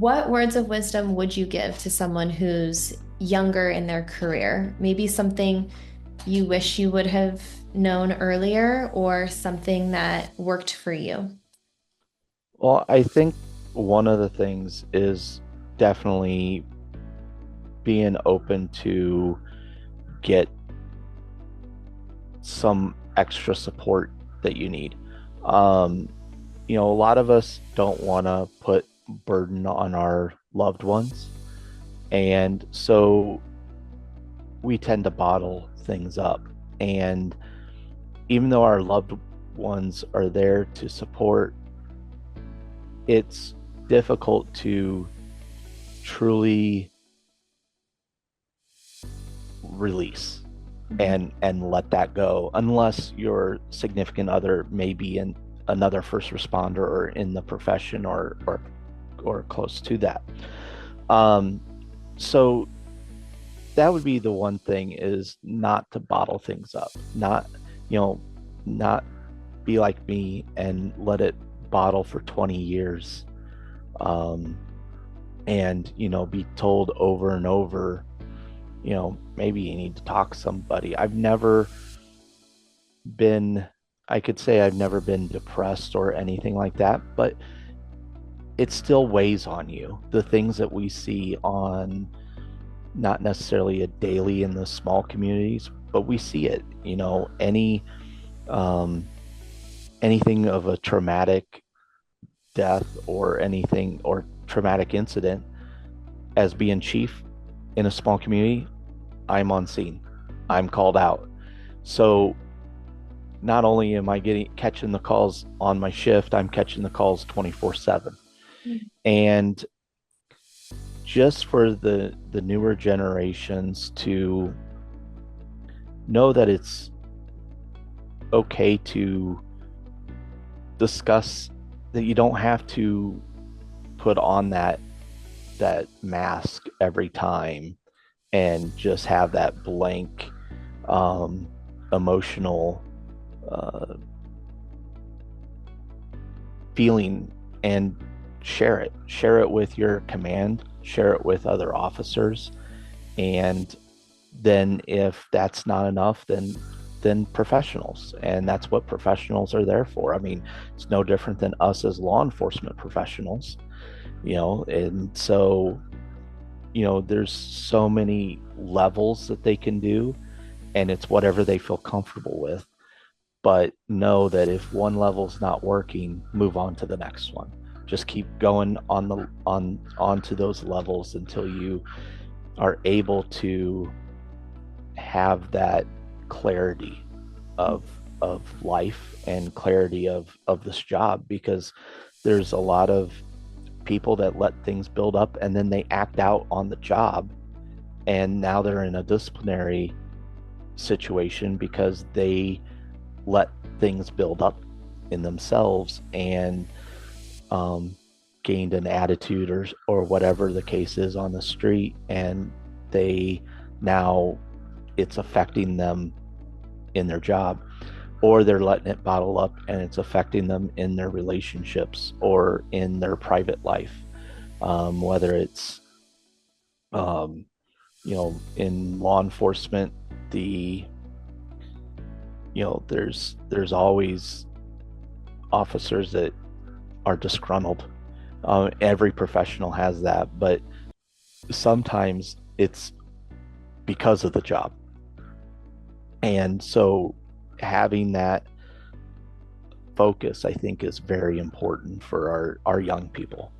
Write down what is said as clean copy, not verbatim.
What words of wisdom would you give to someone who's younger in their career? Maybe something you wish you would have known earlier or something that worked for you? Well, I think one of the things is definitely being open to get some extra support that you need. Um, a lot of us don't want to put burden on our loved ones. And so we tend to bottle things up. And even though our loved ones are there to support, it's difficult to truly release Mhm. and let that go unless your significant other may be in another first responder or in the profession or close to that. um so that would be the one thing, is not to bottle things up, not you know not be like me and let it bottle for 20 years, um and be told over and over, maybe you need to talk to somebody. Been I could say I've never been depressed or anything like that, but it still weighs on you. The things that we see on, not necessarily a daily in the small communities, but we see it, um anything of a traumatic death or anything or traumatic incident, as being chief in a small community, I'm on scene. I'm called out. So not only am I getting catching the calls on my shift, I'm catching the calls 24/7. And just for the newer generations to know that it's okay to discuss, that you don't have to put on that mask every time and just have that blank, um, emotional, uh, feeling, and share it with your command, share it with other officers. And then if that's not enough, then professionals, and that's what professionals are there for. I mean, it's no different than us as law enforcement professionals, and so there's so many levels that they can do, and it's whatever they feel comfortable with. But know that if one level's not working, move on to the next one. Just keep going on to those levels until you are able to have that clarity of of life and clarity of this job, because there's a lot of people that let things build up and then they act out on the job, and now they're in a disciplinary situation because they let things build up in themselves and, um, gained an attitude or whatever the case is on the street, and they now it's affecting them in their job, or they're letting it bottle up and it's affecting them in their relationships or in their private life, whether it's, um, in law enforcement, the there's always officers that are disgruntled. Every professional has that, but sometimes it's because of the job. And so having that focus, I think, is very important for our young people.